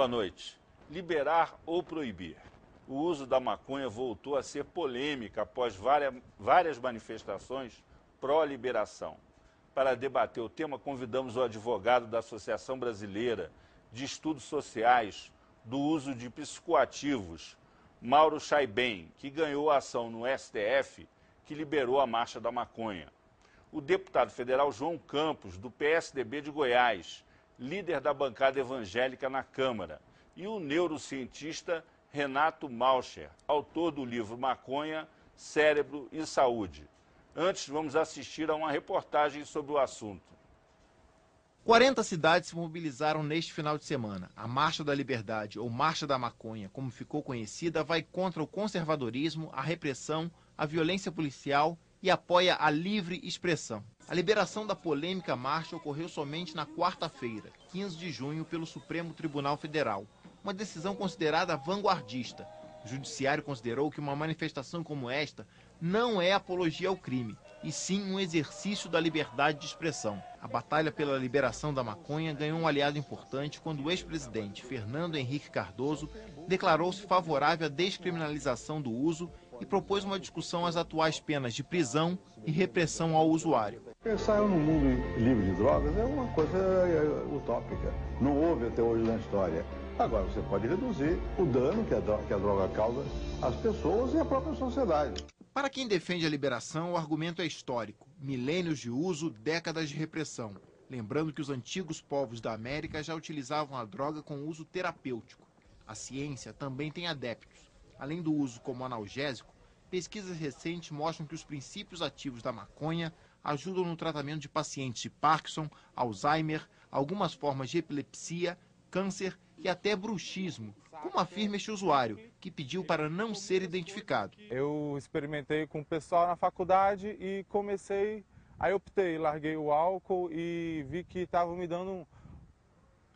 Boa noite. Liberar ou proibir? O uso da maconha voltou a ser polêmica após várias manifestações pró-liberação. Para debater o tema, convidamos o advogado da Associação Brasileira de Estudos Sociais do Uso de Psicoativos, Mauro Chaiben, que ganhou a ação no STF que liberou a Marcha da Maconha. O deputado federal João Campos, do PSDB de Goiás, líder da bancada evangélica na Câmara, e o neurocientista Renato Malcher, autor do livro Maconha, Cérebro e Saúde. Antes, vamos assistir a uma reportagem sobre o assunto. 40 cidades se mobilizaram neste final de semana. A Marcha da Liberdade, ou Marcha da Maconha, como ficou conhecida, vai contra o conservadorismo, a repressão, a violência policial e apoia a livre expressão. A liberação da polêmica marcha ocorreu somente na quarta-feira, 15 de junho, pelo Supremo Tribunal Federal. Uma decisão considerada vanguardista. O judiciário considerou que uma manifestação como esta não é apologia ao crime, e sim um exercício da liberdade de expressão. A batalha pela liberação da maconha ganhou um aliado importante quando o ex-presidente Fernando Henrique Cardoso declarou-se favorável à descriminalização do uso e propôs uma discussão às atuais penas de prisão e repressão ao usuário. Pensar no mundo livre de drogas é uma coisa utópica. Não houve até hoje na história. Agora, você pode reduzir o dano que a droga causa às pessoas e à própria sociedade. Para quem defende a liberação, o argumento é histórico. Milênios de uso, décadas de repressão. Lembrando que os antigos povos da América já utilizavam a droga com uso terapêutico. A ciência também tem adeptos. Além do uso como analgésico, pesquisas recentes mostram que os princípios ativos da maconha ajudam no tratamento de pacientes de Parkinson, Alzheimer, algumas formas de epilepsia, câncer e até bruxismo, como afirma este usuário, que pediu para não ser identificado. Eu experimentei com o pessoal na faculdade e aí optei, larguei o álcool e vi que estava me dando,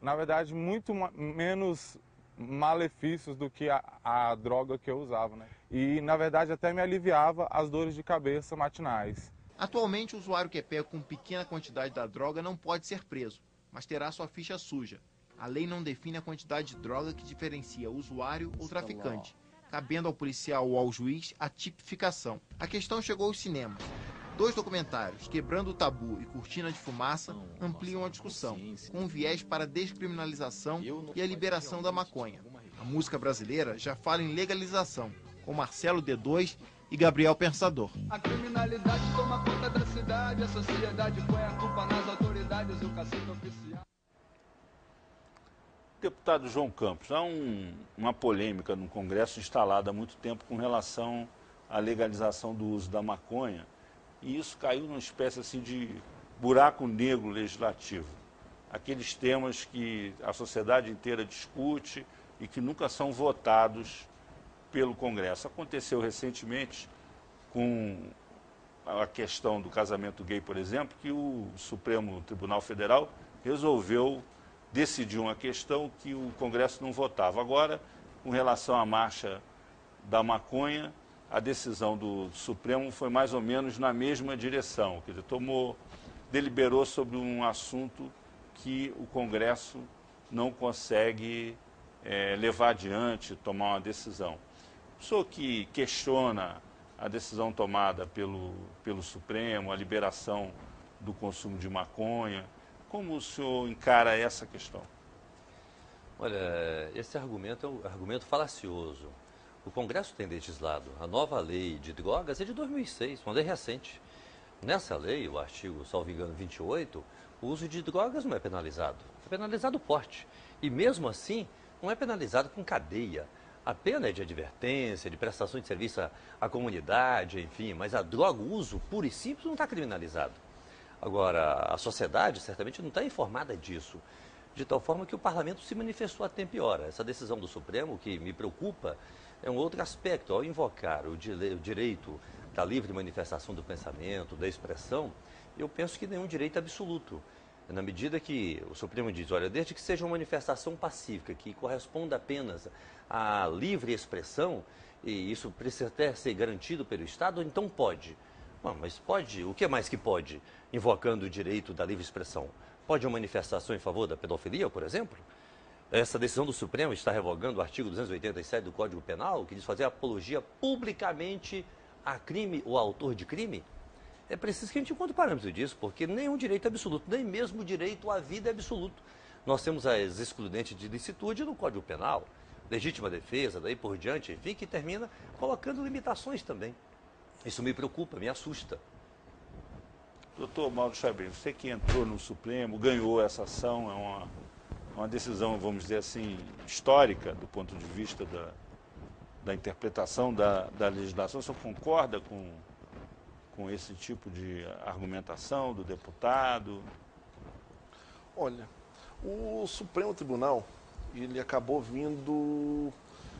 na verdade, muito menos malefícios do que a droga que eu usava, né? E, na verdade, até me aliviava as dores de cabeça matinais. Atualmente, o usuário que é pego com pequena quantidade da droga não pode ser preso, mas terá sua ficha suja. A lei não define a quantidade de droga que diferencia usuário ou traficante, cabendo ao policial ou ao juiz a tipificação. A questão chegou aos cinemas. 2 documentários, Quebrando o Tabu e Cortina de Fumaça, ampliam a discussão, com um viés para a descriminalização e a liberação da maconha. A música brasileira já fala em legalização, com Marcelo D2 e Gabriel Pensador. A criminalidade toma conta da cidade, a sociedade põe a culpa nas autoridades e o cacique oficial. Deputado João Campos, há uma polêmica no Congresso instalada há muito tempo com relação à legalização do uso da maconha, e isso caiu numa espécie assim de buraco negro legislativo. Aqueles temas que a sociedade inteira discute e que nunca são votados pelo Congresso. Aconteceu recentemente com a questão do casamento gay, por exemplo, que o Supremo Tribunal Federal resolveu decidir uma questão que o Congresso não votava. Agora, com relação à marcha da maconha, a decisão do Supremo foi mais ou menos na mesma direção, quer dizer, deliberou sobre um assunto que o Congresso não consegue levar adiante, tomar uma decisão. O senhor que questiona a decisão tomada pelo Supremo, a liberação do consumo de maconha, como o senhor encara essa questão? Olha, esse argumento é um argumento falacioso. O Congresso tem legislado. A nova lei de drogas é de 2006, uma lei recente. Nessa lei, o artigo, salvo engano, 28, o uso de drogas não é penalizado. É penalizado o porte. E mesmo assim, não é penalizado com cadeia. A pena é de advertência, de prestação de serviço à comunidade, enfim, mas a droga, o uso puro e simples, não está criminalizado. Agora, a sociedade certamente não está informada disso, de tal forma que o parlamento se manifestou a tempo e hora. Essa decisão do Supremo, que me preocupa, é um outro aspecto. Ao invocar o direito da livre manifestação do pensamento, da expressão, eu penso que nenhum direito absoluto. Na medida que o Supremo diz, olha, desde que seja uma manifestação pacífica, que corresponda apenas à livre expressão, e isso precisa até ser garantido pelo Estado, então pode. Bom, mas pode, o que mais que pode, invocando o direito da livre expressão? Pode uma manifestação em favor da pedofilia, por exemplo? essa decisão do Supremo está revogando o artigo 287 do Código Penal, que diz fazer apologia publicamente a crime ou autor de crime? É preciso que a gente encontre parâmetro disso, porque nenhum direito é absoluto, nem mesmo o direito à vida é absoluto. Nós temos as excludentes de licitude no Código Penal, legítima defesa, daí por diante, enfim, que termina colocando limitações também. Isso me preocupa, me assusta. Doutor Mauro Chabrin, você que entrou no Supremo, ganhou essa ação, é uma decisão, vamos dizer assim, histórica do ponto de vista da interpretação da legislação. O senhor concorda com esse tipo de argumentação do deputado? Olha, o Supremo Tribunal, ele acabou vindo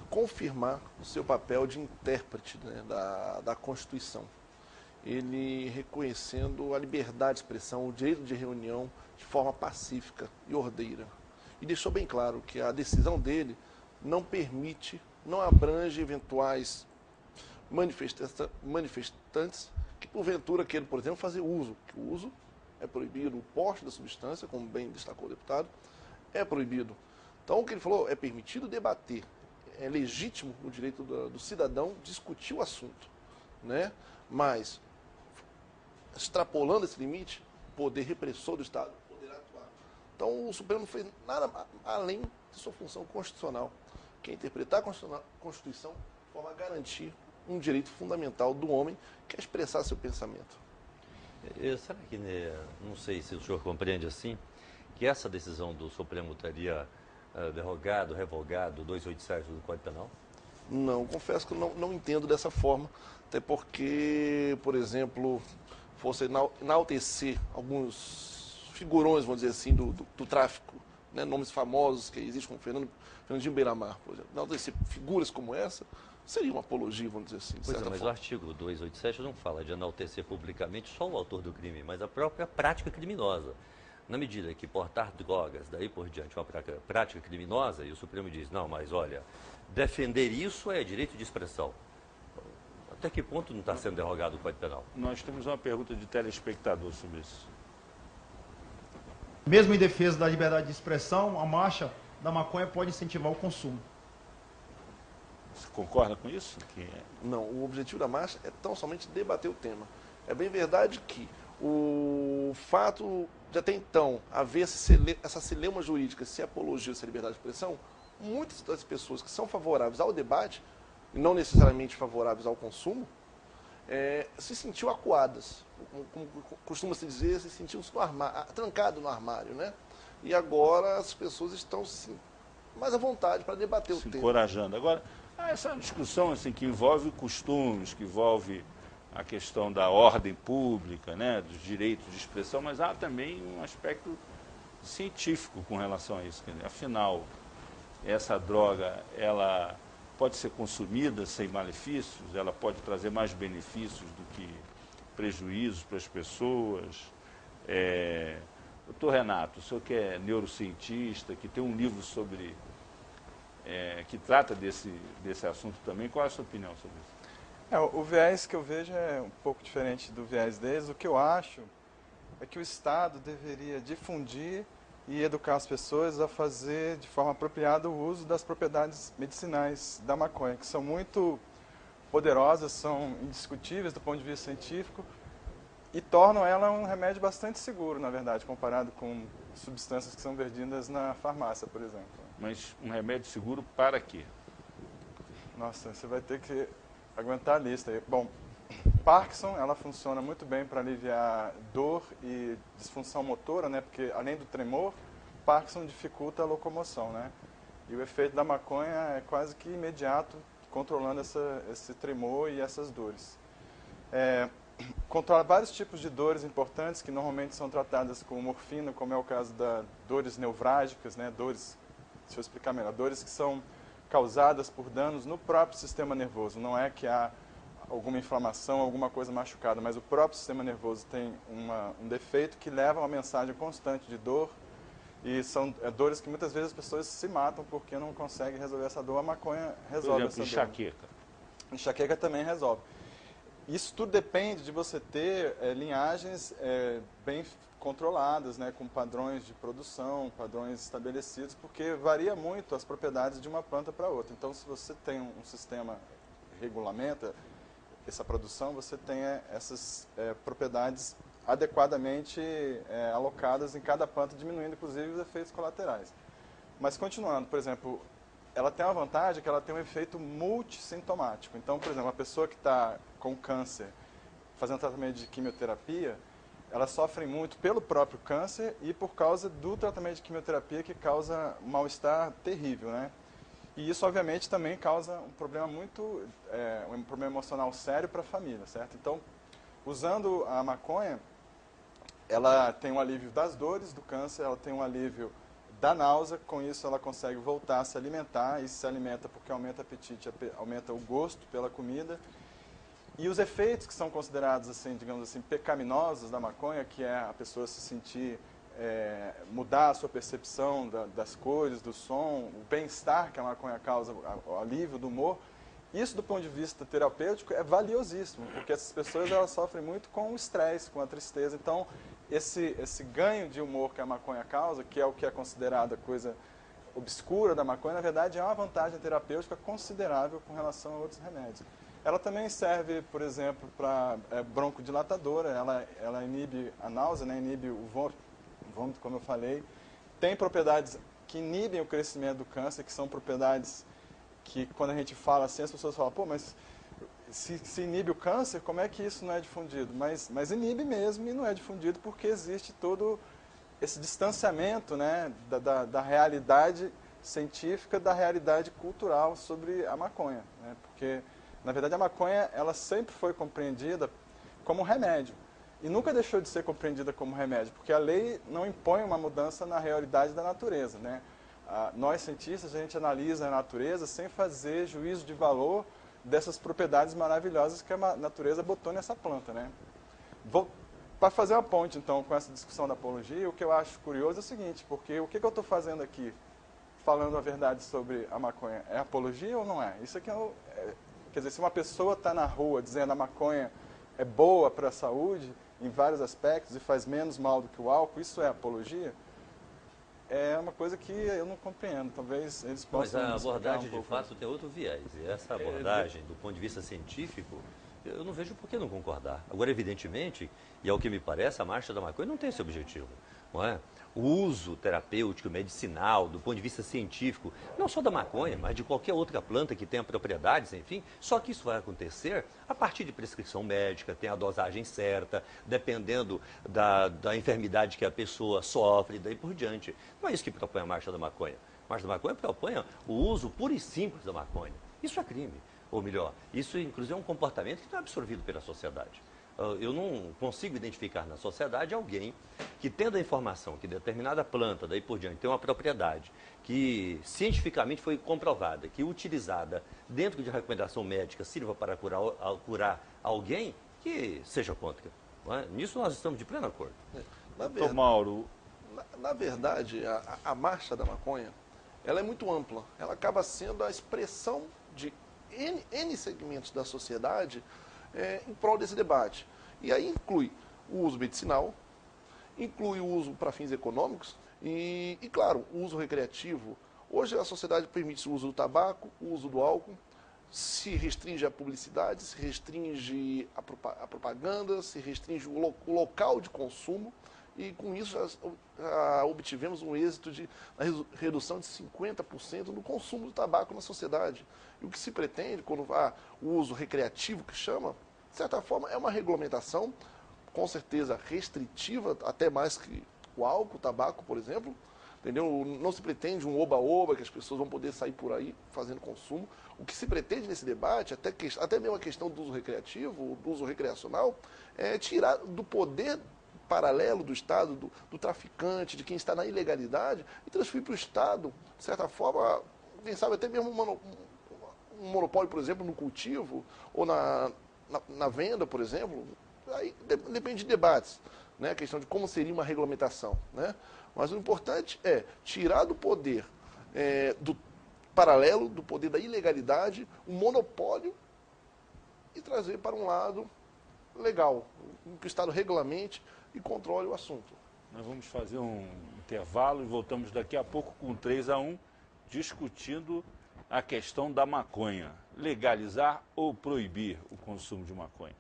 confirmar o seu papel de intérprete, né, da Constituição. Ele reconhecendo a liberdade de expressão, o direito de reunião de forma pacífica e ordeira. E deixou bem claro que a decisão dele não permite, não abrange eventuais manifestantes que porventura queiram, por exemplo, fazer uso, que o uso é proibido, o porte da substância, como bem destacou o deputado, é proibido. Então, o que ele falou, é permitido debater, é legítimo o direito do cidadão discutir o assunto, né? Mas, extrapolando esse limite, o poder repressor do Estado poderá atuar. Então, o Supremo não fez nada além de sua função constitucional, que é interpretar a Constituição de forma a garantir um direito fundamental do homem, que é expressar seu pensamento. Será que, não sei se o senhor compreende assim, que essa decisão do Supremo teria revogado 287 do Código Penal? Não, confesso que eu não entendo dessa forma, até porque, por exemplo, fosse enaltecer alguns figurões, vamos dizer assim, do tráfico, né, nomes famosos que existem, como Fernandinho Beiramar, por exemplo. Enaltecer figuras como essa seria uma apologia, vamos dizer assim. Pois é, mas o artigo 287 não fala de enaltecer publicamente só o autor do crime, mas a própria prática criminosa. Na medida que portar drogas, daí por diante, uma prática criminosa, e o Supremo diz, não, mas olha, defender isso é direito de expressão. Até que ponto não está sendo derrogado o Código Penal? Nós temos uma pergunta de telespectador sobre isso. Mesmo em defesa da liberdade de expressão, a marcha da maconha pode incentivar o consumo. Você concorda com isso? Não, o objetivo da marcha é tão somente debater o tema. É bem verdade que o fato de até então haver essa celeuma jurídica, se apologia essa liberdade de expressão, muitas das pessoas que são favoráveis ao debate, e não necessariamente favoráveis ao consumo, se sentiu acuadas. Como costuma-se dizer, se sentiu trancado no armário, né? E agora as pessoas estão mais à vontade para debater o tema. Se encorajando. Agora, essa é uma discussão assim, que envolve costumes, que envolve a questão da ordem pública, né, dos direitos de expressão, mas há também um aspecto científico com relação a isso. Afinal, essa droga, ela pode ser consumida sem malefícios, ela pode trazer mais benefícios do que prejuízos para as pessoas. Doutor Renato, o senhor que é neurocientista, que tem um livro sobre que trata desse assunto também, qual é a sua opinião sobre isso? O viés que eu vejo é um pouco diferente do viés deles. O que eu acho é que o Estado deveria difundir e educar as pessoas a fazer de forma apropriada o uso das propriedades medicinais da maconha, que são muito poderosas, são indiscutíveis do ponto de vista científico e tornam ela um remédio bastante seguro, na verdade, comparado com substâncias que são vendidas na farmácia, por exemplo. Mas um remédio seguro para quê? Nossa, você vai ter que aguentar a lista aí. Bom, Parkinson, ela funciona muito bem para aliviar dor e disfunção motora, né? Porque além do tremor, Parkinson dificulta a locomoção, né? E o efeito da maconha é quase que imediato, controlando esse tremor e essas dores. Controla vários tipos de dores importantes que normalmente são tratadas com morfina, como é o caso das dores nevrálgicas, né? Dores, deixa eu explicar melhor, dores que são causadas por danos no próprio sistema nervoso. Não é que há alguma inflamação, alguma coisa machucada, mas o próprio sistema nervoso tem um defeito que leva a uma mensagem constante de dor, e são dores que muitas vezes as pessoas se matam porque não conseguem resolver essa dor. A maconha resolve essa dor. Enxaqueca. Enxaqueca também resolve. isso tudo depende de você ter linhagens bem controladas, né, com padrões de produção, padrões estabelecidos, porque varia muito as propriedades de uma planta para outra. Então, se você tem um sistema que regulamenta essa produção, você tem essas propriedades adequadamente alocadas em cada planta, diminuindo, inclusive, os efeitos colaterais. Mas, continuando, por exemplo, ela tem uma vantagem que ela tem um efeito multissintomático. Então, por exemplo, uma pessoa que está com câncer, fazendo tratamento de quimioterapia, ela sofre muito pelo próprio câncer e por causa do tratamento de quimioterapia, que causa um mal-estar terrível, né? E isso, obviamente, também causa um problema um problema emocional sério para a família, certo? Então, usando a maconha, ela tem um alívio das dores do câncer, ela tem um alívio da náusea, com isso ela consegue voltar a se alimentar, e se alimenta porque aumenta o apetite, aumenta o gosto pela comida. E os efeitos que são considerados, assim, digamos assim, pecaminosos da maconha, que é a pessoa se sentir, mudar a sua percepção das cores, do som, o bem-estar que a maconha causa, o alívio do humor, isso do ponto de vista terapêutico é valiosíssimo, porque essas pessoas elas sofrem muito com o estresse, com a tristeza. Então, esse ganho de humor que a maconha causa, que é o que é considerada coisa obscura da maconha, na verdade é uma vantagem terapêutica considerável com relação a outros remédios. Ela também serve, por exemplo, para broncodilatadora, ela inibe a náusea, né, inibe o vômito, como eu falei. Tem propriedades que inibem o crescimento do câncer, que são propriedades que, quando a gente fala assim, as pessoas falam, pô, mas se inibe o câncer, como é que isso não é difundido? Mas inibe mesmo e não é difundido porque existe todo esse distanciamento, né, da realidade científica, da realidade cultural sobre a maconha, né? Porque, na verdade, a maconha ela sempre foi compreendida como remédio e nunca deixou de ser compreendida como remédio, porque a lei não impõe uma mudança na realidade da natureza, né? Nós, cientistas, a gente analisa a natureza sem fazer juízo de valor dessas propriedades maravilhosas que a natureza botou nessa planta, né? Para fazer uma ponte, então, com essa discussão da apologia, o que eu acho curioso é o seguinte, porque o que eu estou fazendo aqui, falando a verdade sobre a maconha, é apologia ou não é? Isso aqui quer dizer, se uma pessoa está na rua dizendo a maconha é boa para a saúde, em vários aspectos, e faz menos mal do que o álcool, isso é apologia? É uma coisa que eu não compreendo. Talvez eles possam... Mas a abordagem, de fato, tem outro viés. E essa abordagem, do ponto de vista científico, eu não vejo por que não concordar. Agora, evidentemente, e ao que me parece, a marcha da maconha não tem esse objetivo, não é? O uso terapêutico, medicinal, do ponto de vista científico, não só da maconha, mas de qualquer outra planta que tenha propriedades, enfim, só que isso vai acontecer a partir de prescrição médica, tem a dosagem certa, dependendo da enfermidade que a pessoa sofre, daí por diante. Não é isso que propõe a marcha da maconha. A marcha da maconha propõe o uso puro e simples da maconha. Isso é crime, ou melhor, isso inclusive é um comportamento que não é absorvido pela sociedade. Eu não consigo identificar na sociedade alguém que, tendo a informação que determinada planta, daí por diante, tem uma propriedade que cientificamente foi comprovada, que utilizada dentro de recomendação médica sirva para curar alguém, que seja contra. Não é? Nisso nós estamos de pleno acordo. Doutor Mauro, na verdade, a marcha da maconha, ela é muito ampla. Ela acaba sendo a expressão de N segmentos da sociedade em prol desse debate. E aí inclui o uso medicinal, inclui o uso para fins econômicos e, claro, o uso recreativo. Hoje a sociedade permite o uso do tabaco, o uso do álcool, se restringe a publicidade, se restringe a propaganda, se restringe o local de consumo e com isso já obtivemos um êxito de redução de 50% no consumo do tabaco na sociedade. E o que se pretende, quando o uso recreativo, que chama, de certa forma, é uma regulamentação, com certeza restritiva, até mais que o álcool, o tabaco, por exemplo. Entendeu? Não se pretende um oba-oba, que as pessoas vão poder sair por aí fazendo consumo. O que se pretende nesse debate, até mesmo a questão do uso recreativo, do uso recreacional, é tirar do poder paralelo do Estado, do traficante, de quem está na ilegalidade, e transferir para o Estado, de certa forma, quem sabe até mesmo um monopólio, por exemplo, no cultivo ou na venda, por exemplo. Aí depende de debates, né? A questão de como seria uma regulamentação, né? Mas o importante é tirar do poder do paralelo, do poder da ilegalidade, o monopólio e trazer para um lado legal, que o Estado regulamente e controle o assunto. Nós vamos fazer um intervalo e voltamos daqui a pouco com 3-1, discutindo a questão da maconha. Legalizar ou proibir o consumo de maconha?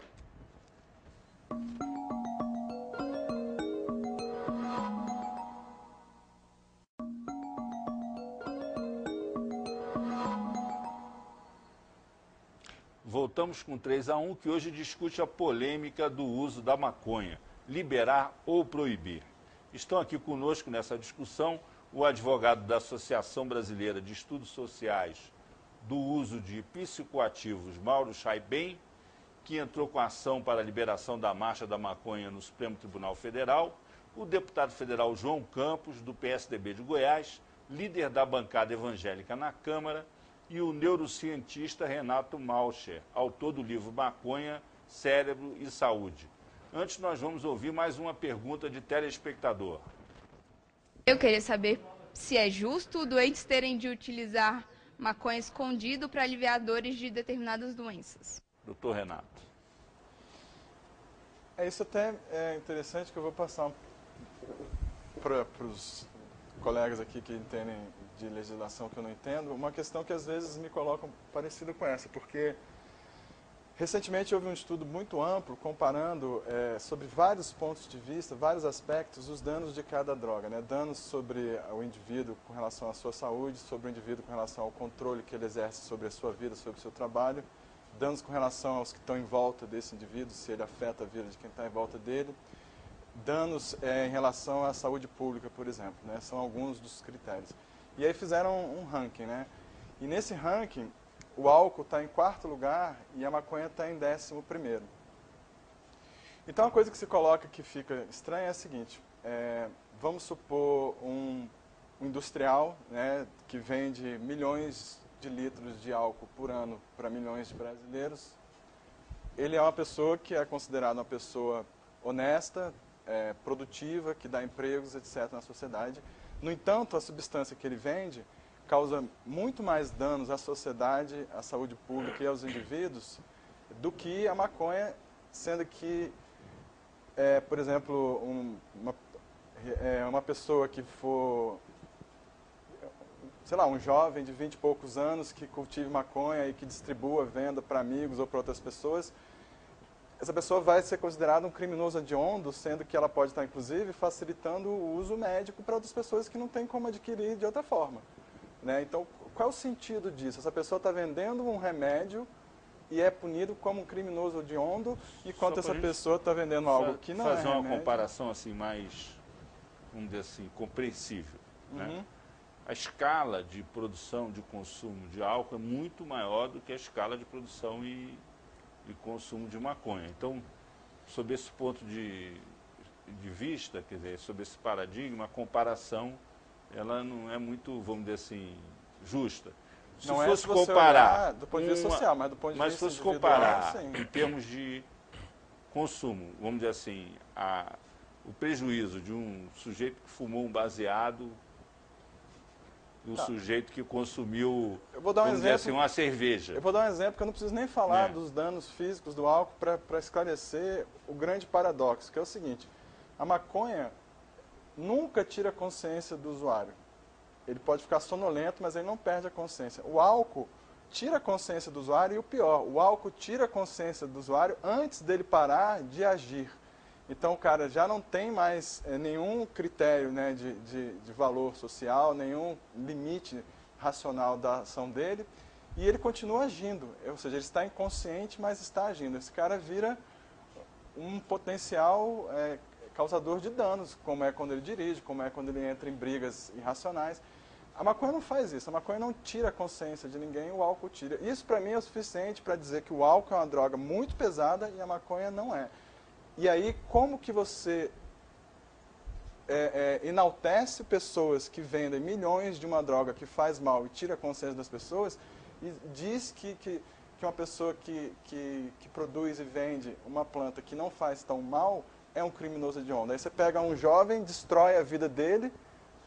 Voltamos com 3-1, que hoje discute a polêmica do uso da maconha, liberar ou proibir. Estão aqui conosco nessa discussão o advogado da Associação Brasileira de Estudos Sociais do Uso de Psicoativos, Mauro Chaibem, que entrou com a ação para a liberação da marcha da maconha no Supremo Tribunal Federal, o deputado federal João Campos, do PSDB de Goiás, líder da bancada evangélica na Câmara, e o neurocientista Renato Malcher, autor do livro Maconha, Cérebro e Saúde. Antes, nós vamos ouvir mais uma pergunta de telespectador. Eu queria saber se é justo doentes terem de utilizar maconha escondido para aliviar dores de determinadas doenças. Doutor Renato. Isso até é interessante, que eu vou passar para os colegas aqui que entendem de legislação que eu não entendo, uma questão que às vezes me colocam parecida com essa, porque recentemente houve um estudo muito amplo comparando sobre vários pontos de vista, vários aspectos, os danos de cada droga, né? Danos sobre o indivíduo com relação à sua saúde, sobre o indivíduo com relação ao controle que ele exerce sobre a sua vida, sobre o seu trabalho, danos com relação aos que estão em volta desse indivíduo, se ele afeta a vida de quem está em volta dele, danos em relação à saúde pública, por exemplo, né? São alguns dos critérios. E aí fizeram um ranking, né? E nesse ranking, o álcool está em 4º lugar e a maconha está em 11º. Então, a coisa que se coloca que fica estranha é a seguinte, vamos supor um industrial, né, que vende milhões de litros de álcool por ano para milhões de brasileiros. Ele é uma pessoa que é considerada uma pessoa honesta, produtiva, que dá empregos, etc., na sociedade. No entanto, a substância que ele vende causa muito mais danos à sociedade, à saúde pública e aos indivíduos do que a maconha, sendo que, por exemplo, uma pessoa que for, sei lá, um jovem de 20 e poucos anos que cultive maconha e que distribua, venda para amigos ou para outras pessoas, essa pessoa vai ser considerada um criminoso hediondo, sendo que ela pode estar, inclusive, facilitando o uso médico para outras pessoas que não têm como adquirir de outra forma. Né? Então, qual é o sentido disso? Essa pessoa está vendendo um remédio e é punido como um criminoso hediondo, enquanto essa pessoa está vendendo algo que não é remédio. Fazer uma comparação assim mais, vamos dizer assim, compreensível. Né? A escala de produção, de consumo de álcool é muito maior do que a escala de produção e consumo de maconha. Então, sob esse ponto de vista, quer dizer, sob esse paradigma, a comparação ela não é muito, vamos dizer assim, justa. Se não fosse se você comparar do ponto de vista social, mas do ponto de vista se fosse individual, comparar sim. em termos de consumo, vamos dizer assim, o prejuízo de um sujeito que fumou um baseado e um sujeito que consumiu, vamos dizer assim, uma cerveja. Eu vou dar um exemplo que eu não preciso nem falar dos danos físicos do álcool para esclarecer o grande paradoxo, que é o seguinte: a maconha nunca tira a consciência do usuário. Ele pode ficar sonolento, mas ele não perde a consciência. O álcool tira a consciência do usuário e o pior, o álcool tira a consciência do usuário antes dele parar de agir. Então o cara já não tem mais nenhum critério, né, de valor social, nenhum limite racional da ação dele, e ele continua agindo. Ou seja, ele está inconsciente, mas está agindo. Esse cara vira um potencial causador de danos, como é quando ele dirige, como é quando ele entra em brigas irracionais. A maconha não faz isso, a maconha não tira a consciência de ninguém, o álcool tira. Isso para mim é o suficiente para dizer que o álcool é uma droga muito pesada e a maconha não é. E aí, como que você enaltece pessoas que vendem milhões de uma droga que faz mal e tira a consciência das pessoas e diz que uma pessoa que produz e vende uma planta que não faz tão mal é um criminoso hediondo? Aí você pega um jovem, destrói a vida dele,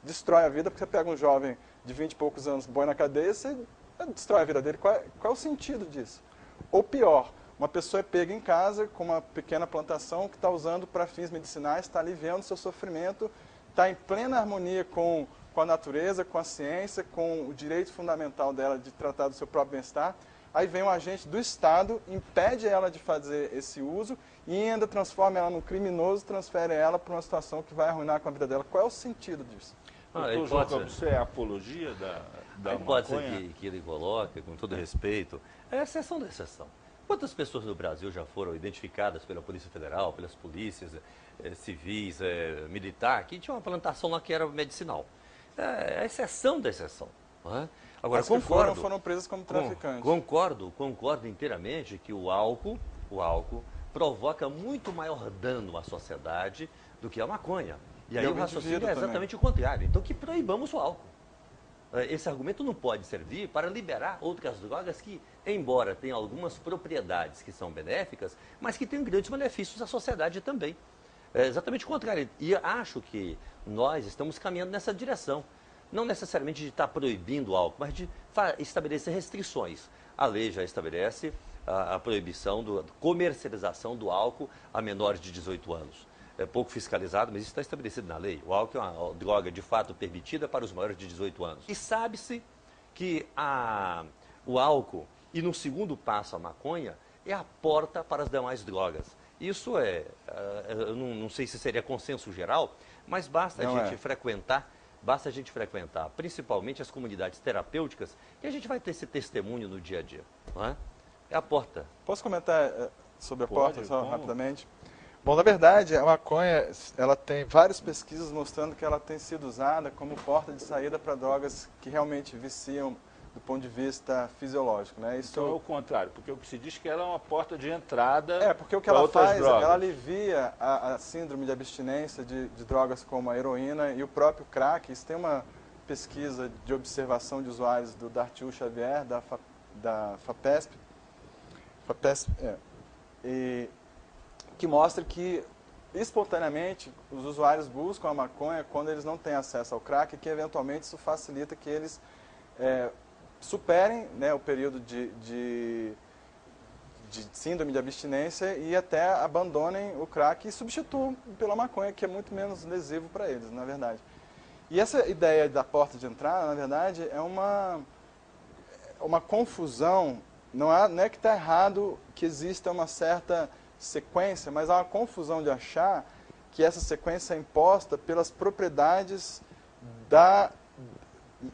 destrói a vida, porque você pega um jovem de 20 e poucos anos, põe na cadeia, você destrói a vida dele. Qual é o sentido disso? Ou pior, Uma pessoa é pega em casa com uma pequena plantação que está usando para fins medicinais, está aliviando o seu sofrimento, está em plena harmonia com a natureza, com a ciência, com o direito fundamental dela de tratar do seu próprio bem-estar. Aí vem um agente do Estado, impede ela de fazer esse uso e ainda transforma ela num criminoso, transfere ela para uma situação que vai arruinar com a vida dela. Qual é o sentido disso? Você é apologia da maconha? Que ele coloca, com todo respeito, é a exceção da exceção. Quantas pessoas no Brasil já foram identificadas pela Polícia Federal, pelas polícias civis, militar, que tinha uma plantação lá que era medicinal? É a exceção da exceção. Não é? Agora, foram presas como traficantes. Concordo inteiramente que o álcool provoca muito maior dano à sociedade do que a maconha. E aí o raciocínio é exatamente o contrário. Então que proibamos o álcool. Esse argumento não pode servir para liberar outras drogas que, embora tenham algumas propriedades que são benéficas, mas que têm grandes benefícios à sociedade também. É exatamente o contrário. E acho que nós estamos caminhando nessa direção. Não necessariamente de estar proibindo o álcool, mas de estabelecer restrições. A lei já estabelece a proibição da comercialização do álcool a menores de 18 anos. É pouco fiscalizado, mas isso está estabelecido na lei. O álcool é uma droga de fato permitida para os maiores de 18 anos. E sabe-se que o álcool, e no segundo passo a maconha, é a porta para as demais drogas. Isso eu não sei se seria consenso geral, mas basta a gente frequentar, principalmente as comunidades terapêuticas, que a gente vai ter esse testemunho no dia a dia. Não é? É a porta. Posso comentar sobre a porta, só rapidamente? Bom, na verdade, a maconha, ela tem várias pesquisas mostrando que ela tem sido usada como porta de saída para drogas que realmente viciam do ponto de vista fisiológico, né? Isso então é o contrário, porque o que se diz que ela é uma porta de entrada. Porque o que ela faz, ela alivia a síndrome de abstinência de drogas como a heroína e o próprio crack. Isso tem uma pesquisa de observação de usuários do Dartiu Xavier, da FAPESP, que mostra que espontaneamente os usuários buscam a maconha quando eles não têm acesso ao crack e que eventualmente isso facilita que eles superem, né, o período de síndrome de abstinência e até abandonem o crack e substituam pela maconha, que é muito menos lesivo para eles, na verdade. E essa ideia da porta de entrada, na verdade, é uma confusão. Não é que está errado que exista uma certa sequência, mas há uma confusão de achar que essa sequência é imposta pelas propriedades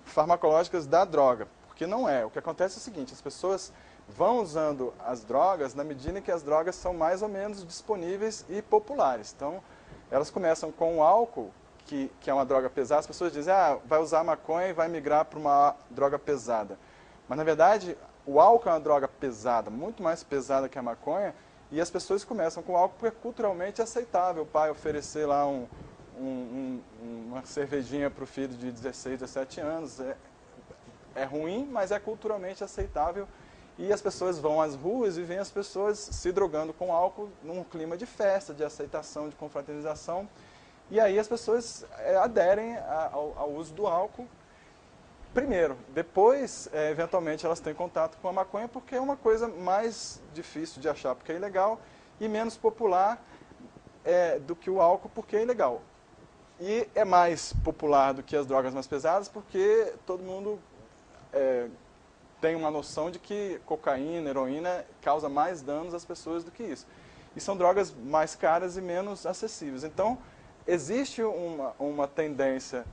farmacológicas da droga, porque não é. O que acontece é o seguinte: as pessoas vão usando as drogas na medida em que as drogas são mais ou menos disponíveis e populares. Então, elas começam com o álcool, que é uma droga pesada. As pessoas dizem, vai usar a maconha e vai migrar para uma droga pesada. Mas, na verdade, o álcool é uma droga pesada, muito mais pesada que a maconha, e as pessoas começam com o álcool porque é culturalmente aceitável o pai oferecer lá uma cervejinha para o filho de 16, 17 anos. É ruim, mas é culturalmente aceitável. E as pessoas vão às ruas e veem as pessoas se drogando com álcool num clima de festa, de aceitação, de confraternização. E aí as pessoas aderem ao uso do álcool primeiro. Depois, eventualmente, elas têm contato com a maconha porque é uma coisa mais difícil de achar, porque é ilegal, e menos popular do que o álcool, porque é ilegal. E é mais popular do que as drogas mais pesadas porque todo mundo tem uma noção de que cocaína, heroína causa mais danos às pessoas do que isso. E são drogas mais caras e menos acessíveis. Então, existe uma tendência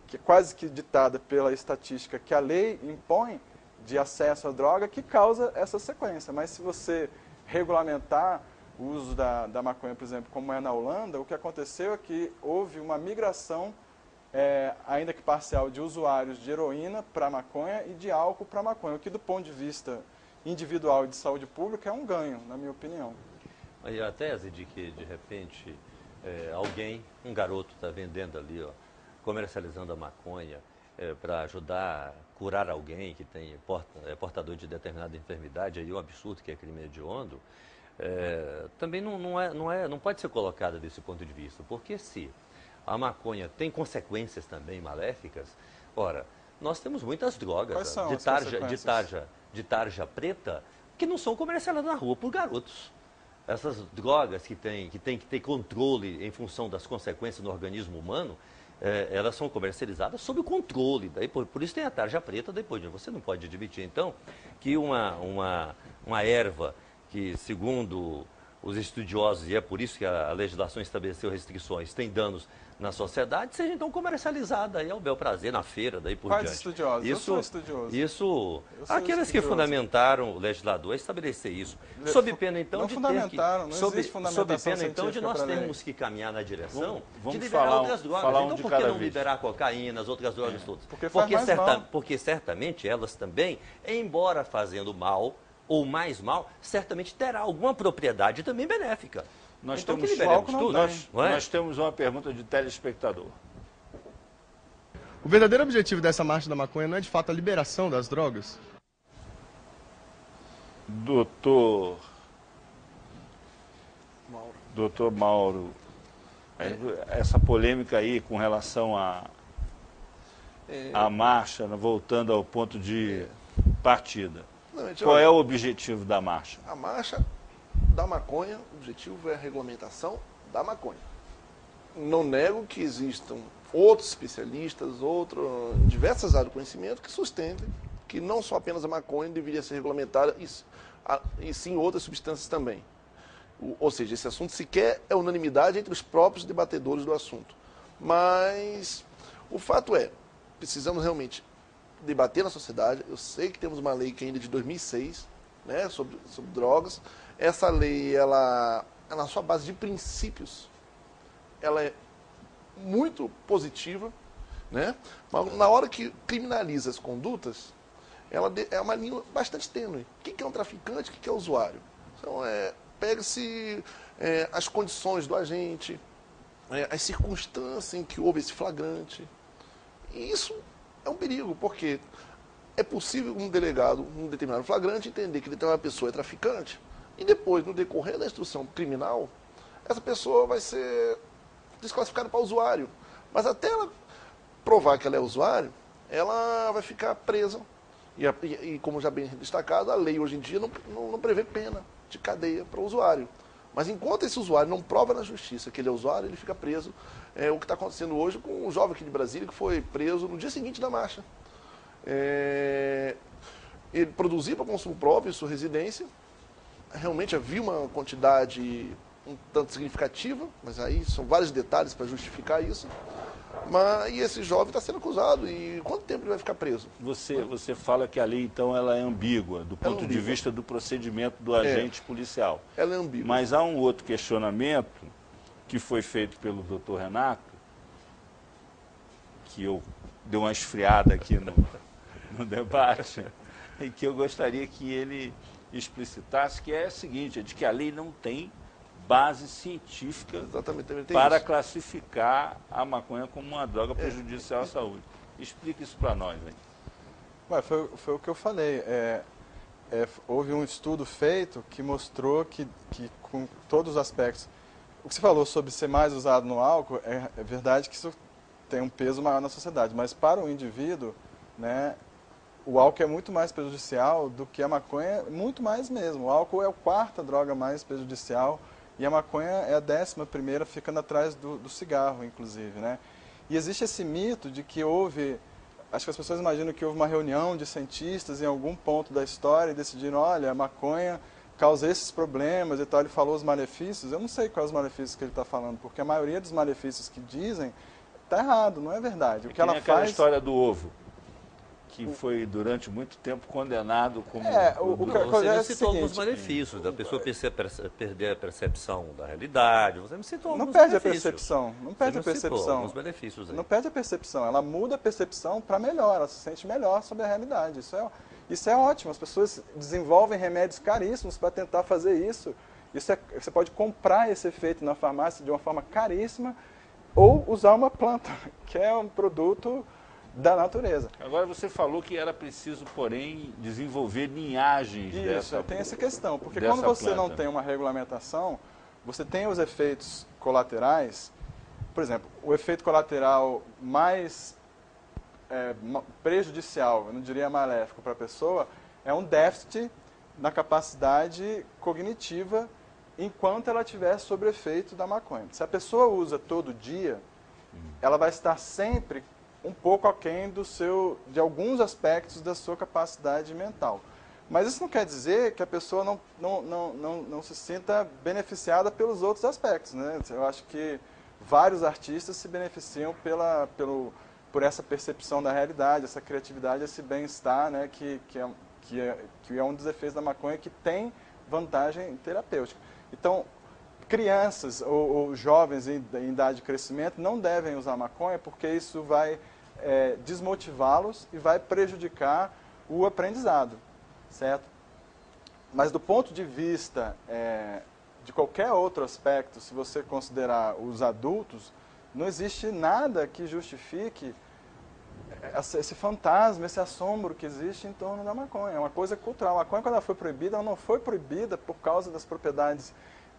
que é quase que ditada pela estatística que a lei impõe de acesso à droga que causa essa sequência. Mas se você regulamentar o uso da maconha, por exemplo, como é na Holanda, o que aconteceu é que houve uma migração, ainda que parcial, de usuários de heroína para maconha e de álcool para maconha, o que do ponto de vista individual e de saúde pública é um ganho, na minha opinião. Aí a tese de que, de repente, um garoto está vendendo ali, comercializando a maconha para ajudar a curar alguém que é portador de determinada enfermidade, aí é um absurdo, que é crime hediondo, também não pode ser colocada desse ponto de vista, porque se a maconha tem consequências também maléficas, ora, nós temos muitas drogas. Quais são de tarja preta que não são comercializadas na rua por garotos. Essas drogas que tem que ter controle em função das consequências no organismo humano, elas são comercializadas sob o controle. Daí, por isso tem a tarja preta depois. Você não pode admitir, então, que uma erva que, segundo os estudiosos, e é por isso que a legislação estabeleceu restrições, tem danos na sociedade, seja então comercializada aí ao bel prazer, na feira, daí por Quais diante. estudiosos? Eu sou estudioso. Isso, Eu sou aqueles que estudioso. fundamentaram o legislador a estabelecer isso. Sob pena, então, Não de fundamentaram, ter não que... existe fundamentação sob pena, então, de científica nós pra lei. termos que caminhar na direção Vamos de liberar falar outras drogas. falar um Então, de por que cada não vez? liberar a cocaína, as outras drogas todas? Porque faz mais mal. Porque certamente elas também, embora fazendo mal, ou mais mal, certamente terá alguma propriedade também benéfica. Nós Então, temos que liberemos álcool não tudo, tem. não é? Nós temos uma pergunta de telespectador. O verdadeiro objetivo dessa marcha da maconha não é de fato a liberação das drogas? Doutor Mauro, essa polêmica aí com relação à marcha, voltando ao ponto de partida. Não, gente, Qual olha, é o objetivo da marcha? A marcha da maconha, o objetivo é a regulamentação da maconha. Não nego que existam outros especialistas, em diversas áreas do conhecimento, que sustentem que não só apenas a maconha deveria ser regulamentada, e sim outras substâncias também. Ou seja, esse assunto sequer é unanimidade entre os próprios debatedores do assunto. Mas o fato é, precisamos realmente debater na sociedade. Eu sei que temos uma lei que ainda é de 2006, né, sobre drogas. Essa lei, ela na sua base de princípios, ela é muito positiva, né? Mas na hora que criminaliza as condutas, ela é uma linha bastante tênue. O que é um traficante, o que é um usuário? Então, pega-se as condições do agente, as circunstâncias em que houve esse flagrante. E isso é um perigo, porque é possível um delegado, um determinado flagrante, entender que determinada pessoa é traficante, e depois, no decorrer da instrução criminal, essa pessoa vai ser desclassificada para usuário. Mas até ela provar que ela é usuário, ela vai ficar presa. E como já bem destacado, a lei hoje em dia não prevê pena de cadeia para o usuário. Mas enquanto esse usuário não prova na justiça que ele é usuário, ele fica preso. É o que está acontecendo hoje com um jovem aqui de Brasília que foi preso no dia seguinte da marcha. Ele produzia para consumo próprio em sua residência. Realmente havia uma quantidade um tanto significativa, mas aí são vários detalhes para justificar isso. E esse jovem está sendo acusado. E quanto tempo ele vai ficar preso? Você fala que a lei, então, ela é ambígua, do ponto de vista do procedimento do agente policial. Ela é ambígua. Mas há um outro questionamento que foi feito pelo doutor Renato, que eu dei uma esfriada aqui no debate, e que eu gostaria que ele explicitasse, que é o seguinte, é de que a lei não tem base científica para classificar a maconha como uma droga prejudicial à saúde. Explica isso para nós, hein? Foi o que eu falei. Houve um estudo feito que mostrou que com todos os aspectos, o que você falou sobre ser mais usado no álcool, é verdade que isso tem um peso maior na sociedade, mas para o indivíduo, né, o álcool é muito mais prejudicial do que a maconha, muito mais mesmo. O álcool é a quarta droga mais prejudicial e a maconha é a 11ª, ficando atrás do cigarro, inclusive, né? E existe esse mito de que acho que as pessoas imaginam que houve uma reunião de cientistas em algum ponto da história e decidiram, olha, a maconha causa esses problemas e tal, ele falou os malefícios. Eu não sei quais os malefícios que ele está falando, porque a maioria dos malefícios que dizem está errado, não é verdade. O que ela faz... aquela história do ovo, que foi durante muito tempo condenado como... Você me citou alguns malefícios, da pessoa perder a percepção da realidade, você me citou alguns benefícios. Não perde a percepção. Alguns benefícios aí. Não perde a percepção, ela muda a percepção para melhor, ela se sente melhor sobre a realidade. Isso é ótimo, as pessoas desenvolvem remédios caríssimos para tentar fazer isso. Você pode comprar esse efeito na farmácia de uma forma caríssima ou usar uma planta, que é um produto da natureza. Agora você falou que era preciso, porém, desenvolver linhagens dessa tem essa questão, porque quando você não tem uma regulamentação, você tem os efeitos colaterais. Por exemplo, o efeito colateral mais prejudicial, eu não diria maléfico para a pessoa, é um déficit na capacidade cognitiva enquanto ela estiver sob efeito da maconha. Se a pessoa usa todo dia, ela vai estar sempre um pouco aquém de alguns aspectos da sua capacidade mental. Mas isso não quer dizer que a pessoa não se sinta beneficiada pelos outros aspectos, né? Eu acho que vários artistas se beneficiam por essa percepção da realidade, essa criatividade, esse bem-estar, né? Que é um dos efeitos da maconha que tem vantagem terapêutica. Então, crianças ou jovens em idade de crescimento não devem usar maconha porque isso vai desmotivá-los e vai prejudicar o aprendizado, certo? Mas do ponto de vista de qualquer outro aspecto, se você considerar os adultos, não existe nada que justifique esse fantasma, esse assombro que existe em torno da maconha. É uma coisa cultural. A maconha, quando ela foi proibida, ela não foi proibida por causa das propriedades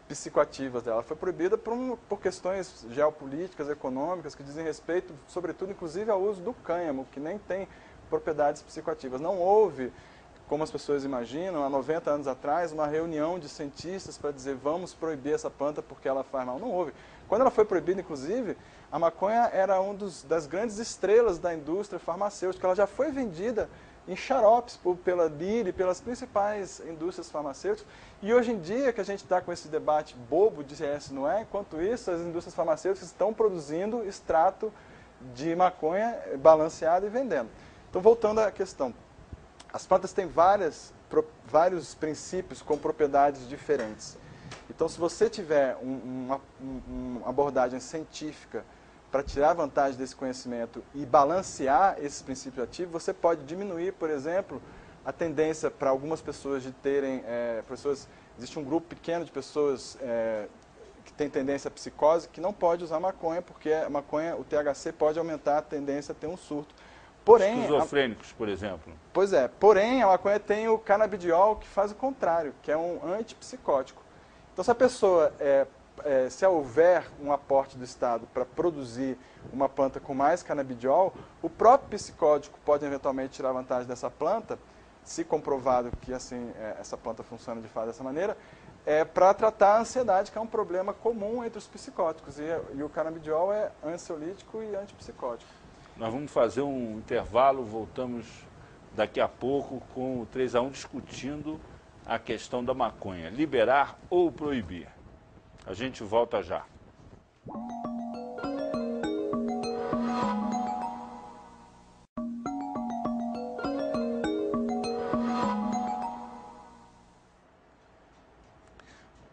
psicoativas dela. Ela foi proibida por questões geopolíticas, econômicas, que dizem respeito, sobretudo, inclusive, ao uso do cânhamo, que nem tem propriedades psicoativas. Não houve, como as pessoas imaginam, há 90 anos atrás, uma reunião de cientistas para dizer vamos proibir essa planta porque ela faz mal. Não houve. Quando ela foi proibida, inclusive, a maconha era das grandes estrelas da indústria farmacêutica. Ela já foi vendida em xaropes pela Lilly, pelas principais indústrias farmacêuticas. E hoje em dia, que a gente está com esse debate bobo de se não é, enquanto isso, as indústrias farmacêuticas estão produzindo extrato de maconha balanceado e vendendo. Então, voltando à questão. As plantas têm vários princípios com propriedades diferentes. Então, se você tiver uma abordagem científica para tirar vantagem desse conhecimento e balancear esses princípios ativos, você pode diminuir, por exemplo, a tendência para algumas pessoas de terem... existe um grupo pequeno de pessoas que tem tendência à psicose que não pode usar maconha, porque a maconha, o THC pode aumentar a tendência a ter um surto. Porém, esquizofrênicos, por exemplo. Pois é. Porém, a maconha tem o canabidiol, que faz o contrário, que é um antipsicótico. Então, se a pessoa, se houver um aporte do Estado para produzir uma planta com mais canabidiol, o próprio psicótico pode eventualmente tirar vantagem dessa planta, se comprovado que assim essa planta funciona de fato dessa maneira, para tratar a ansiedade, que é um problema comum entre os psicóticos. E o canabidiol é ansiolítico e antipsicótico. Nós vamos fazer um intervalo, voltamos daqui a pouco com o 3-1 discutindo a questão da maconha, liberar ou proibir. A gente volta já.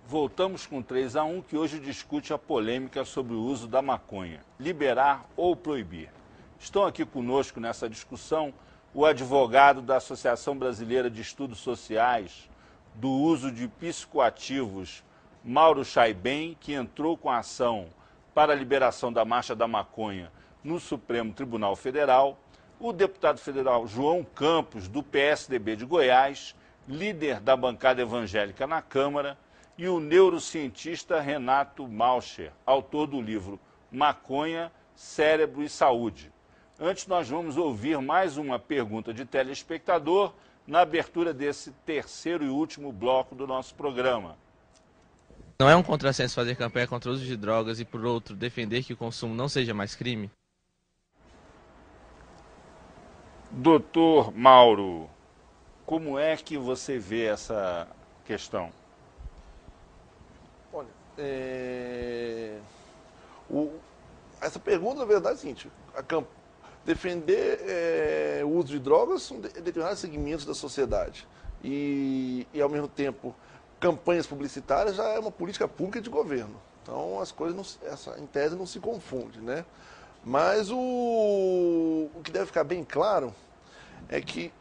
Voltamos com 3-1, que hoje discute a polêmica sobre o uso da maconha, liberar ou proibir. Estão aqui conosco nessa discussão o advogado da Associação Brasileira de Estudos Sociais do Uso de Psicoativos, Mauro Chaibem, que entrou com a ação para a liberação da Marcha da Maconha no Supremo Tribunal Federal, o deputado federal João Campos, do PSDB de Goiás, líder da bancada evangélica na Câmara, e o neurocientista Renato Malcher, autor do livro Maconha, Cérebro e Saúde. Antes, nós vamos ouvir mais uma pergunta de telespectador na abertura desse terceiro e último bloco do nosso programa. Não é um contrassenso fazer campanha contra o uso de drogas e, por outro, defender que o consumo não seja mais crime? Doutor Mauro, como é que você vê essa questão? Olha, essa pergunta, na verdade, é a seguinte: defender o uso de drogas em determinados segmentos da sociedade e, ao mesmo tempo, campanhas publicitárias já é uma política pública de governo. Então, as coisas, em tese, não se confundem, né? Mas o que deve ficar bem claro é que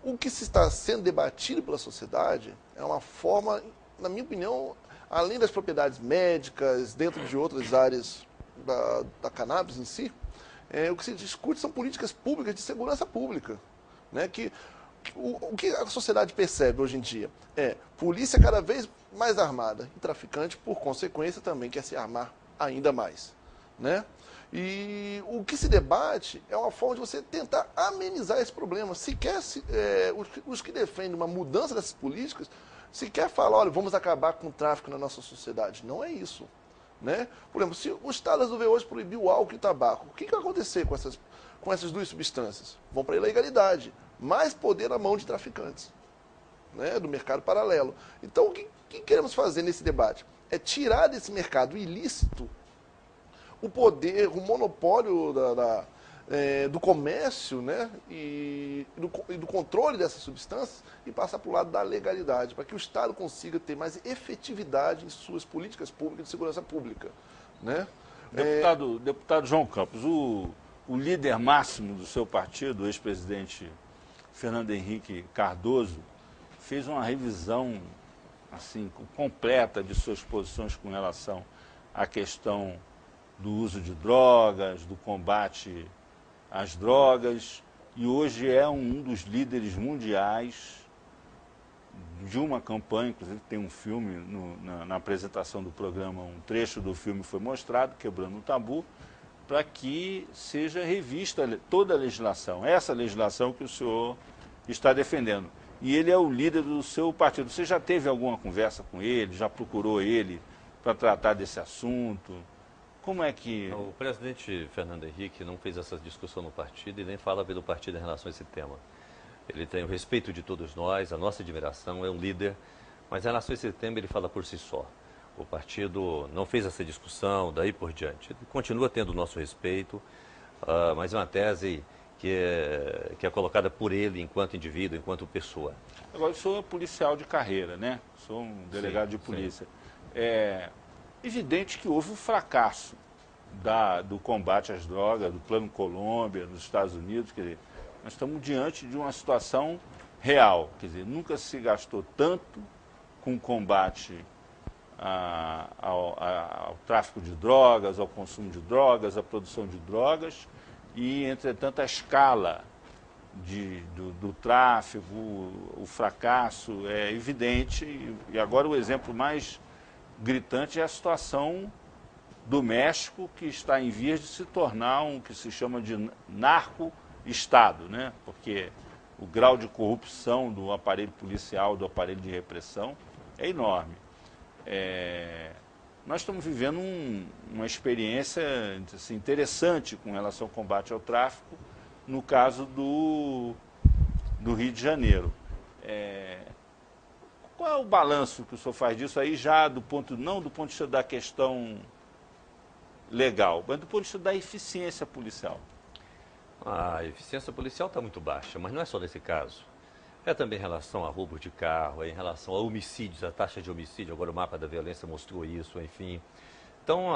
o que se está sendo debatido pela sociedade é uma forma, na minha opinião, além das propriedades médicas, dentro de outras áreas da cannabis em si, o que se discute são políticas públicas de segurança pública, né? O que a sociedade percebe hoje em dia é polícia cada vez mais armada e traficante, por consequência, também quer se armar ainda mais, né? E o que se debate é uma forma de você tentar amenizar esse problema. Os que defendem uma mudança dessas políticas, se quer falar, olha, vamos acabar com o tráfico na nossa sociedade. Não é isso. Né? Por exemplo, se o Estado resolver hoje proibir o álcool e o tabaco, o que vai acontecer com essas duas substâncias? Vão para a ilegalidade. Mais poder na mão de traficantes, né? Do mercado paralelo. Então, o que queremos fazer nesse debate? É tirar desse mercado ilícito o poder, o monopólio do comércio, né? e do controle dessas substâncias e passar para o lado da legalidade, para que o Estado consiga ter mais efetividade em suas políticas públicas de segurança pública. Né? Deputado João Campos, o líder máximo do seu partido, o ex-presidente Fernando Henrique Cardoso, fez uma revisão assim, completa de suas posições com relação à questão do uso de drogas, do combate às drogas, e hoje é um dos líderes mundiais de uma campanha, inclusive tem um filme na apresentação do programa, um trecho do filme foi mostrado, Quebrando o Tabu, para que seja revista toda a legislação, essa legislação que o senhor está defendendo. E ele é o líder do seu partido. Você já teve alguma conversa com ele, já procurou ele para tratar desse assunto? Como é que... O presidente Fernando Henrique não fez essa discussão no partido e nem fala pelo partido em relação a esse tema. Ele tem o respeito de todos nós, a nossa admiração, é um líder, mas em relação a esse tema ele fala por si só. O partido não fez essa discussão, daí por diante. Ele continua tendo o nosso respeito, mas é uma tese que é colocada por ele enquanto indivíduo, enquanto pessoa. Agora, eu sou policial de carreira, né? Sou um delegado de polícia. É evidente que houve um fracasso do combate às drogas, do Plano Colômbia, nos Estados Unidos. Quer dizer, nós estamos diante de uma situação real. Quer dizer, nunca se gastou tanto com o combate ao tráfico de drogas, ao consumo de drogas, à produção de drogas, e, entretanto, a escala do tráfico, o fracasso é evidente. E agora o exemplo mais gritante é a situação do México, que está em vias de se tornar um que se chama de narco-estado, né? Porque o grau de corrupção do aparelho policial, do aparelho de repressão, é enorme. Nós estamos vivendo uma experiência assim, interessante com relação ao combate ao tráfico, no caso do Rio de Janeiro. Qual é o balanço que o senhor faz disso aí, já não do ponto de vista da questão legal, mas do ponto de vista da eficiência policial? A eficiência policial está muito baixa, mas não é só nesse caso. É também em relação a roubo de carro, é em relação a homicídios, a taxa de homicídio, agora o mapa da violência mostrou isso, enfim. Então,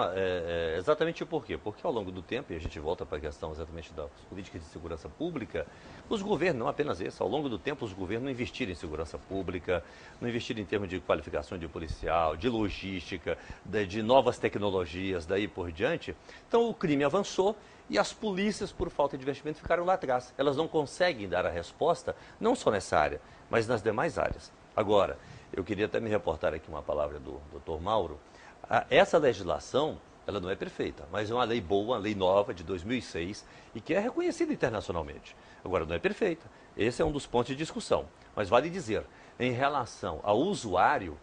exatamente por quê? Porque ao longo do tempo, e a gente volta para a questão exatamente das políticas de segurança pública, os governos, não apenas esse, ao longo do tempo os governos não investiram em segurança pública, não investiram em termos de qualificação de policial, de logística, de novas tecnologias, daí por diante. Então o crime avançou e as polícias, por falta de investimento, ficaram lá atrás. Elas não conseguem dar a resposta, não só nessa área, mas nas demais áreas. Agora, eu queria até me reportar aqui uma palavra do Dr. Mauro. Essa legislação, ela não é perfeita, mas é uma lei boa, uma lei nova de 2006 e que é reconhecida internacionalmente. Agora, não é perfeita. Esse é um dos pontos de discussão. Mas vale dizer, em relação ao usuário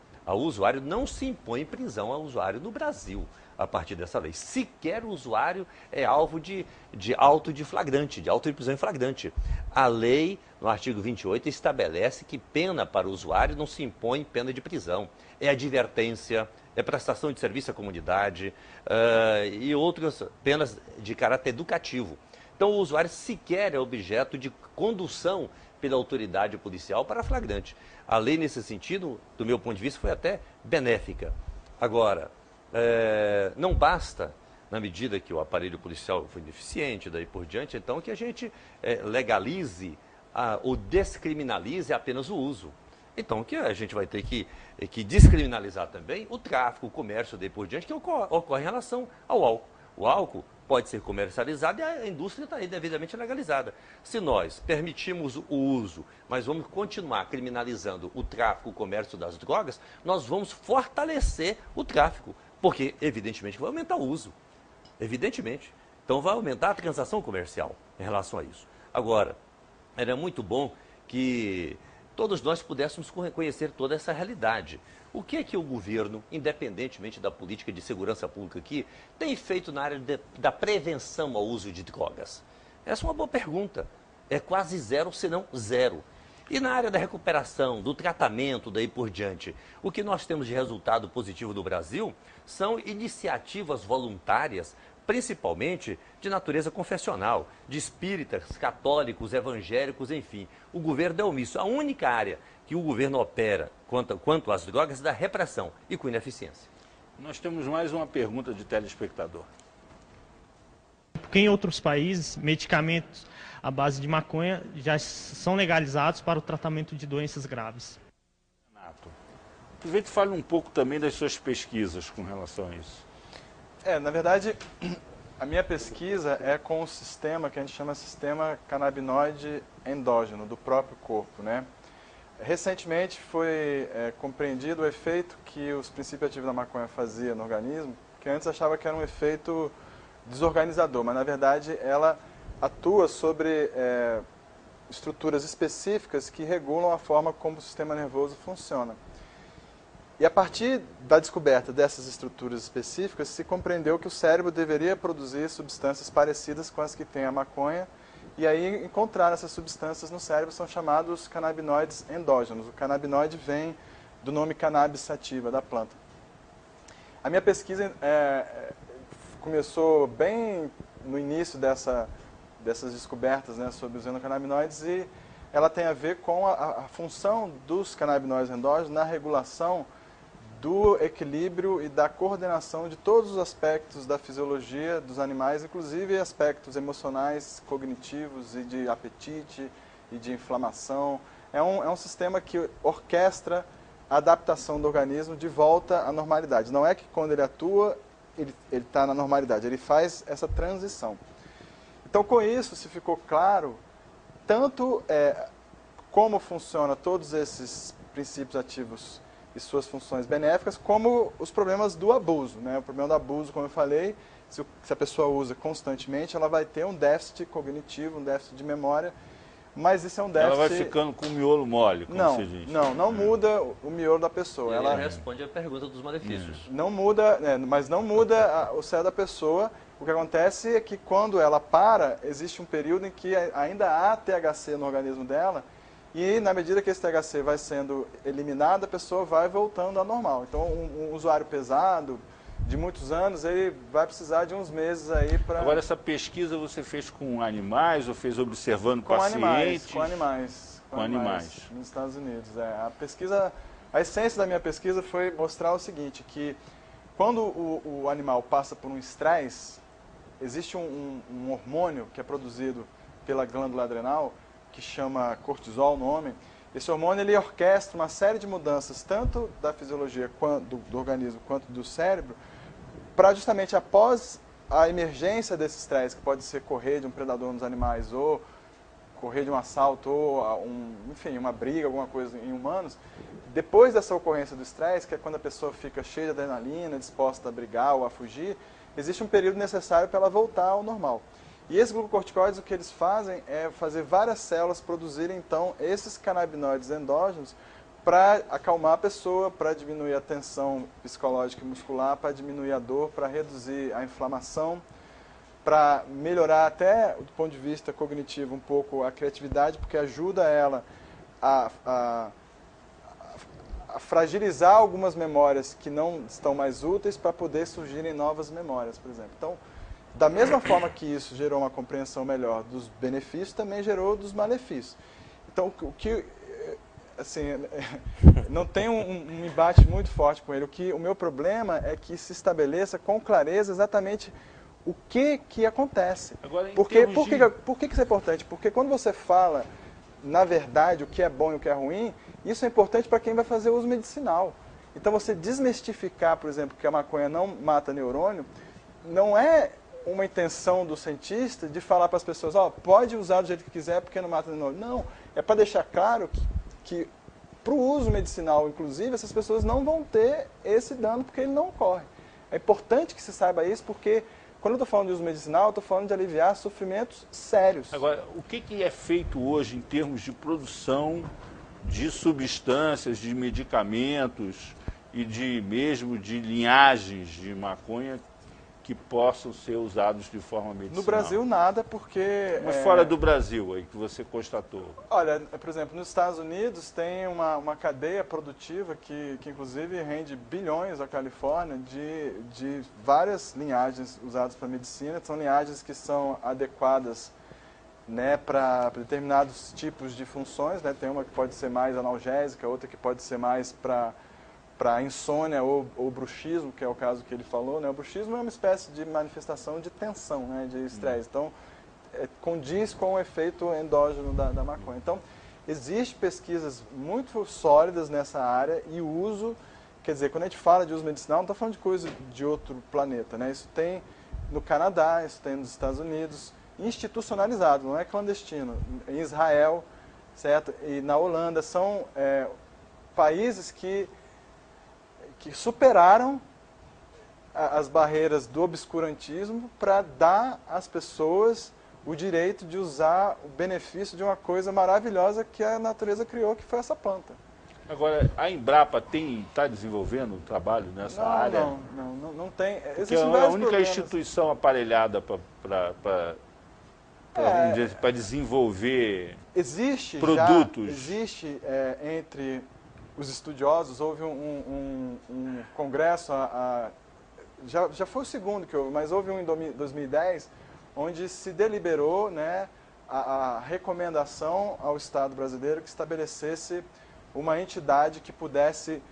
não se impõe prisão ao usuário no Brasil a partir dessa lei. Sequer o usuário é alvo de auto de prisão em flagrante. A lei, no artigo 28, estabelece que pena para o usuário não se impõe pena de prisão. É advertência, é prestação de serviço à comunidade e outras penas de caráter educativo. Então, o usuário sequer é objeto de condução pela autoridade policial para flagrante. A lei, nesse sentido, do meu ponto de vista, foi até benéfica. Agora, não basta, na medida que o aparelho policial foi deficiente, daí por diante, então, que a gente legalize ou descriminalize apenas o uso. Então, que a gente vai ter que descriminalizar também o tráfico, o comércio, daí por diante, que ocorre em relação ao álcool. O álcool pode ser comercializado e a indústria está aí devidamente legalizada. Se nós permitimos o uso, mas vamos continuar criminalizando o tráfico, o comércio das drogas, nós vamos fortalecer o tráfico, porque evidentemente vai aumentar o uso. Evidentemente. Então vai aumentar a transação comercial em relação a isso. Agora, era muito bom que todos nós pudéssemos conhecer toda essa realidade. O que é que o governo, independentemente da política de segurança pública aqui, tem feito na área da prevenção ao uso de drogas? Essa é uma boa pergunta. É quase zero, se não zero. E na área da recuperação, do tratamento, daí por diante, o que nós temos de resultado positivo no Brasil são iniciativas voluntárias, principalmente de natureza confessional, de espíritas, católicos, evangélicos, enfim. O governo é omisso. A única área que o governo opera quanto às drogas é da repressão e com ineficiência. Nós temos mais uma pergunta de telespectador. Porque em outros países, medicamentos à base de maconha já são legalizados para o tratamento de doenças graves. Aproveita e fale um pouco também das suas pesquisas com relação a isso. Na verdade, a minha pesquisa é com o sistema que a gente chama de sistema canabinoide endógeno, do próprio corpo, né? Recentemente foi compreendido o efeito que os princípios ativos da maconha faziam no organismo, que antes achava que era um efeito desorganizador, mas na verdade ela atua sobre estruturas específicas que regulam a forma como o sistema nervoso funciona. E a partir da descoberta dessas estruturas específicas, se compreendeu que o cérebro deveria produzir substâncias parecidas com as que tem a maconha, e aí encontrar essas substâncias no cérebro são chamados canabinoides endógenos. O canabinoide vem do nome cannabis sativa, da planta. A minha pesquisa começou bem no início dessas descobertas, né, sobre os endocannabinoides, e ela tem a ver com a função dos canabinoides endógenos na regulação do equilíbrio e da coordenação de todos os aspectos da fisiologia dos animais, inclusive aspectos emocionais, cognitivos e de apetite e de inflamação. É um sistema que orquestra a adaptação do organismo de volta à normalidade. Não é que quando ele atua, ele está na normalidade, ele faz essa transição. Então, com isso, se ficou claro tanto como funcionam todos esses princípios ativos e suas funções benéficas, como os problemas do abuso, né? O problema do abuso, como eu falei, se a pessoa usa constantemente, ela vai ter um déficit cognitivo, um déficit de memória, mas isso é um déficit... Ela vai ficando com o miolo mole, como se diz. Não muda o miolo da pessoa. Ela responde a pergunta dos malefícios. Não muda, mas não muda o cérebro da pessoa. O que acontece é que quando ela para, existe um período em que ainda há THC no organismo dela, e na medida que esse THC vai sendo eliminado, a pessoa vai voltando ao normal. Então, um usuário pesado, de muitos anos, ele vai precisar de uns meses aí para... Agora, essa pesquisa você fez com animais ou fez observando pacientes? Com animais. Nos Estados Unidos. A essência da minha pesquisa foi mostrar o seguinte, que quando o animal passa por um estresse, existe um hormônio que é produzido pela glândula adrenal, que chama cortisol no homem. Esse hormônio ele orquestra uma série de mudanças, tanto da fisiologia do organismo quanto do cérebro, para justamente após a emergência desse estresse, que pode ser correr de um predador nos animais, ou correr de um assalto, ou enfim, uma briga, alguma coisa em humanos, depois dessa ocorrência do estresse, que é quando a pessoa fica cheia de adrenalina, disposta a brigar ou a fugir, existe um período necessário para ela voltar ao normal. E esses glucocorticoides, o que eles fazem é fazer várias células produzirem, então, esses canabinoides endógenos para acalmar a pessoa, para diminuir a tensão psicológica e muscular, para diminuir a dor, para reduzir a inflamação, para melhorar até, do ponto de vista cognitivo, um pouco a criatividade, porque ajuda ela a fragilizar algumas memórias que não estão mais úteis para poder surgirem novas memórias, por exemplo. Então, da mesma forma que isso gerou uma compreensão melhor dos benefícios, também gerou dos malefícios. Então, o que, assim, não tem um embate muito forte com ele. O meu problema é que se estabeleça com clareza exatamente o que acontece. Agora, por que isso é importante? Porque quando você fala, na verdade, o que é bom e o que é ruim, isso é importante para quem vai fazer uso medicinal. Então, você desmistificar, por exemplo, que a maconha não mata neurônio, não é uma intenção do cientista de falar para as pessoas, pode usar do jeito que quiser porque não mata neurônio. Não, é para deixar claro que para o uso medicinal, inclusive, essas pessoas não vão ter esse dano porque ele não ocorre. É importante que se saiba isso porque Quando eu estou falando de uso medicinal, eu estou falando de aliviar sofrimentos sérios. Agora, o que é feito hoje em termos de produção de substâncias, de medicamentos e mesmo de linhagens de maconha que possam ser usados de forma medicinal? No Brasil, nada, porque... Mas fora do Brasil, aí, que você constatou? Olha, por exemplo, nos Estados Unidos tem uma cadeia produtiva que inclusive rende bilhões à Califórnia de várias linhagens usadas para medicina. São linhagens que são adequadas, né, para determinados tipos de funções, né? Tem uma que pode ser mais analgésica, outra que pode ser mais para insônia ou bruxismo, que é o caso que ele falou, né? O bruxismo é uma espécie de manifestação de tensão, né, de estresse. Então, condiz com o efeito endógeno da maconha. Então, existem pesquisas muito sólidas nessa área e o uso, quer dizer, quando a gente fala de uso medicinal, não está falando de coisa de outro planeta, né? Isso tem no Canadá, isso tem nos Estados Unidos, institucionalizado, não é clandestino. Em Israel, certo? E na Holanda, são países que superaram as barreiras do obscurantismo para dar às pessoas o direito de usar o benefício de uma coisa maravilhosa que a natureza criou, que foi essa planta. Agora, a Embrapa está desenvolvendo um trabalho nessa área? Não tem. Porque é a única instituição aparelhada para desenvolver produtos. Existe entre os estudiosos, houve um congresso, já foi o segundo mas houve um em 2010, onde se deliberou, né, a recomendação ao Estado brasileiro que estabelecesse uma entidade que pudesse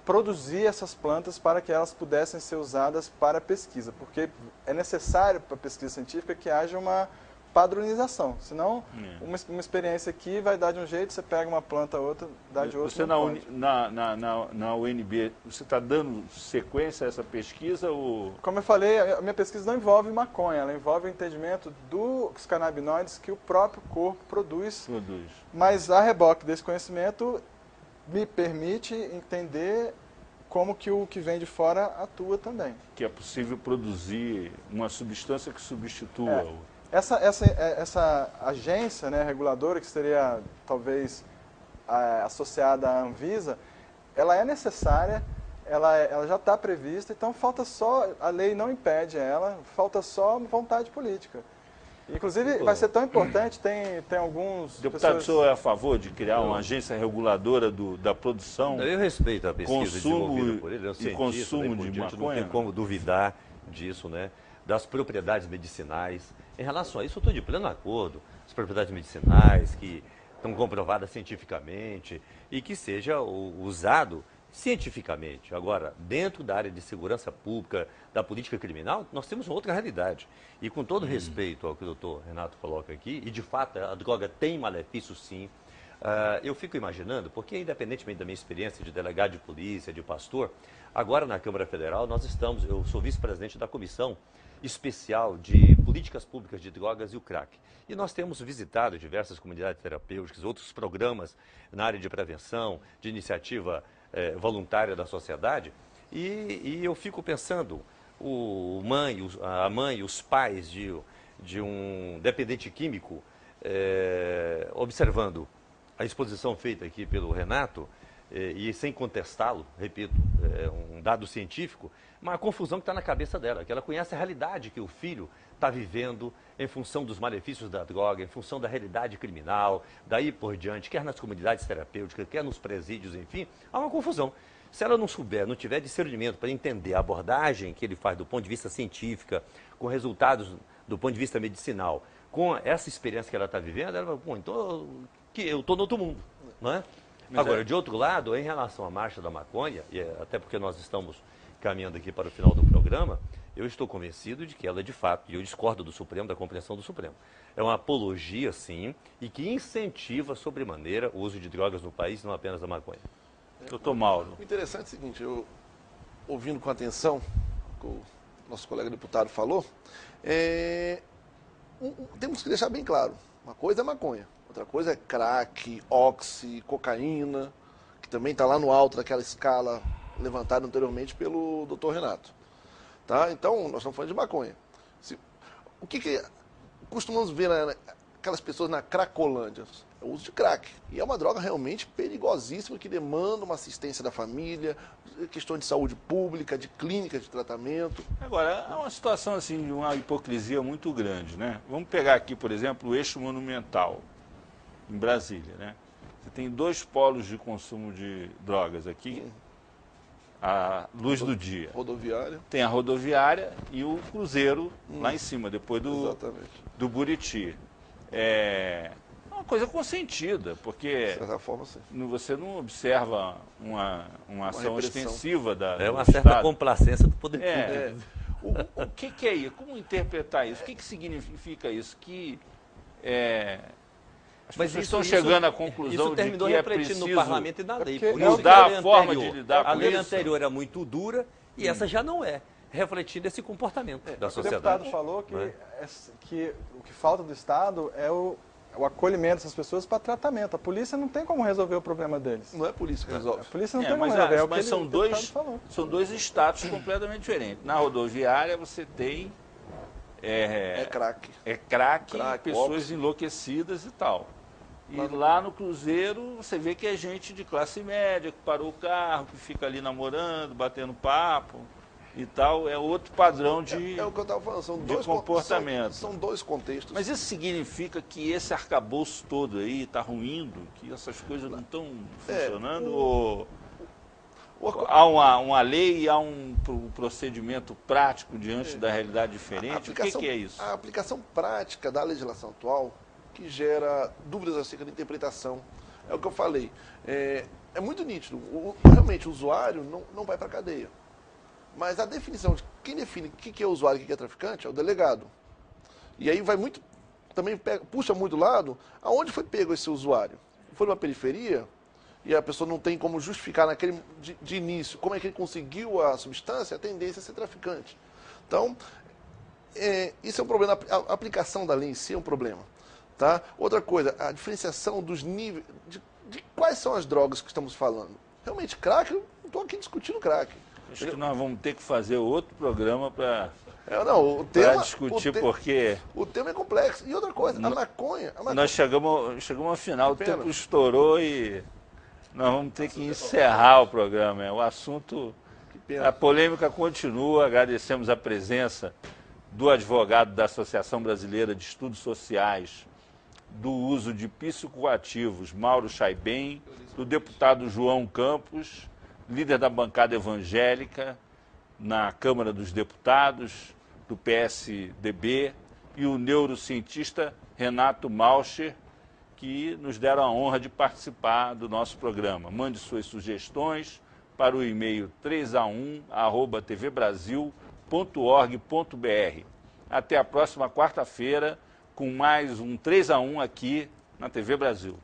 produzir essas plantas para que elas pudessem ser usadas para pesquisa, porque é necessário para a pesquisa científica que haja uma padronização, senão uma experiência aqui vai dar de um jeito, você pega uma planta, outra, dá de outro. Você na UNB, você está dando sequência a essa pesquisa? Ou... Como eu falei, a minha pesquisa não envolve maconha, ela envolve o entendimento dos canabinoides que o próprio corpo produz. Mas a reboque desse conhecimento me permite entender como que o que vem de fora atua também. Que é possível produzir uma substância que substitua o... Essa agência, né, reguladora, que seria talvez associada à Anvisa, ela é necessária, ela já está prevista, então falta só, a lei não impede ela, falta só vontade política. Inclusive, vai ser tão importante, tem alguns... Deputado, o senhor é a favor de criar uma agência reguladora da produção? Eu respeito a pesquisa desenvolvida por ele, e consumo de maconha. Não tem como duvidar disso, né? Das propriedades medicinais. Em relação a isso, eu estou de pleno acordo. As propriedades medicinais que estão comprovadas cientificamente e que seja usado cientificamente. Agora, dentro da área de segurança pública, da política criminal, nós temos outra realidade. E com todo respeito ao que o doutor Renato coloca aqui, e de fato a droga tem malefício sim, eu fico imaginando, porque independentemente da minha experiência de delegado de polícia, de pastor, agora na Câmara Federal eu sou vice-presidente da Comissão Especial de Políticas Públicas de Drogas e o Crack. E nós temos visitado diversas comunidades terapêuticas, outros programas na área de prevenção, de iniciativa voluntária da sociedade, e eu fico pensando, a mãe, os pais de um dependente químico, observando a exposição feita aqui pelo Renato, e sem contestá-lo, repito, um dado científico, mas a confusão que está na cabeça dela, que ela conhece a realidade que o filho está vivendo em função dos malefícios da droga, em função da realidade criminal, daí por diante, quer nas comunidades terapêuticas, quer nos presídios, enfim, há uma confusão. Se ela não souber, não tiver discernimento para entender a abordagem que ele faz do ponto de vista científica, com resultados do ponto de vista medicinal, com essa experiência que ela está vivendo, ela vai, pô, então eu estou no outro mundo, não é? Agora, de outro lado, em relação à Marcha da Maconha, e até porque nós estamos caminhando aqui para o final do programa, eu estou convencido de que ela, de fato, e eu discordo do Supremo, da compreensão do Supremo, é uma apologia, sim, e que incentiva sobremaneira o uso de drogas no país, não apenas da maconha. Doutor Mauro. O interessante é o seguinte, eu, ouvindo com atenção o que o nosso colega deputado falou, temos que deixar bem claro, uma coisa é maconha, outra coisa é crack, oxi, cocaína, que também está lá no alto daquela escala levantada anteriormente pelo doutor Renato. Tá? Então, nós estamos falando de maconha. O que costumamos ver aquelas pessoas na Cracolândia? É o uso de crack. E é uma droga realmente perigosíssima que demanda uma assistência da família, questões de saúde pública, de clínicas de tratamento. Agora, é uma situação assim de uma hipocrisia muito grande, né? Vamos pegar aqui, por exemplo, o Eixo Monumental, em Brasília, né? Você tem 2 polos de consumo de drogas aqui, a Luz do Dia. Rodoviária. Tem a rodoviária e o cruzeiro lá em cima, depois do Buriti. É uma coisa consentida, porque de certa forma, sim. Você não observa uma ação ostensiva da É uma do certa Estado. complacência do poder público. O que é isso? Como interpretar isso? O que significa isso? Que as pessoas estão chegando à conclusão de que é preciso no parlamento e na lei. mudar a forma de lidar com isso. A lei anterior era muito dura e essa já não é, refletindo esse comportamento da sociedade. O deputado falou que o que falta do Estado é o acolhimento dessas pessoas para tratamento. A polícia não tem como resolver o problema deles. Não é a polícia que resolve. A polícia não tem como resolver. Mas são dois estados completamente diferentes. Na rodoviária você tem... crack. Crack, pessoas enlouquecidas e tal. E lá no cruzeiro você vê que é gente de classe média, que parou o carro, que fica ali namorando, batendo papo e tal. É outro padrão de É o que eu estava falando, são dois comportamentos. São 2 contextos. Mas isso significa que esse arcabouço todo aí está ruindo, que essas coisas não estão funcionando? Ou há uma lei e há um procedimento prático diante da realidade diferente? O que é isso? A aplicação prática da legislação atual que gera dúvidas acerca da interpretação. É o que eu falei. É muito nítido. Realmente, o usuário não vai para a cadeia. Mas a definição de quem define o que é usuário e o que é traficante é o delegado. E aí vai muito, também puxa muito do lado, aonde foi pego esse usuário? Foi numa periferia e a pessoa não tem como justificar naquele de início como é que ele conseguiu a substância, a tendência é ser traficante. Então, isso é um problema. A aplicação da lei em si é um problema. Tá? Outra coisa, a diferenciação dos níveis, de quais são as drogas que estamos falando. Realmente, crack, eu não estou aqui discutindo crack. Acho que nós vamos ter que fazer outro programa para discutir, porque... O tema é complexo. E outra coisa, a maconha... Nós chegamos ao final, o tempo estourou e nós vamos ter que encerrar o programa. O assunto, a polêmica continua. Agradecemos a presença do advogado da Associação Brasileira de Estudos Sociais do Uso de Psicoativos, Mauro Chaibem, do deputado João Campos, líder da bancada evangélica na Câmara dos Deputados, do PSDB, e o neurocientista Renato Malcher, que nos deram a honra de participar do nosso programa. Mande suas sugestões para o e-mail 3a1@tvbrasil.org.br. Até a próxima quarta-feira com mais um 3 a 1 aqui na TV Brasil.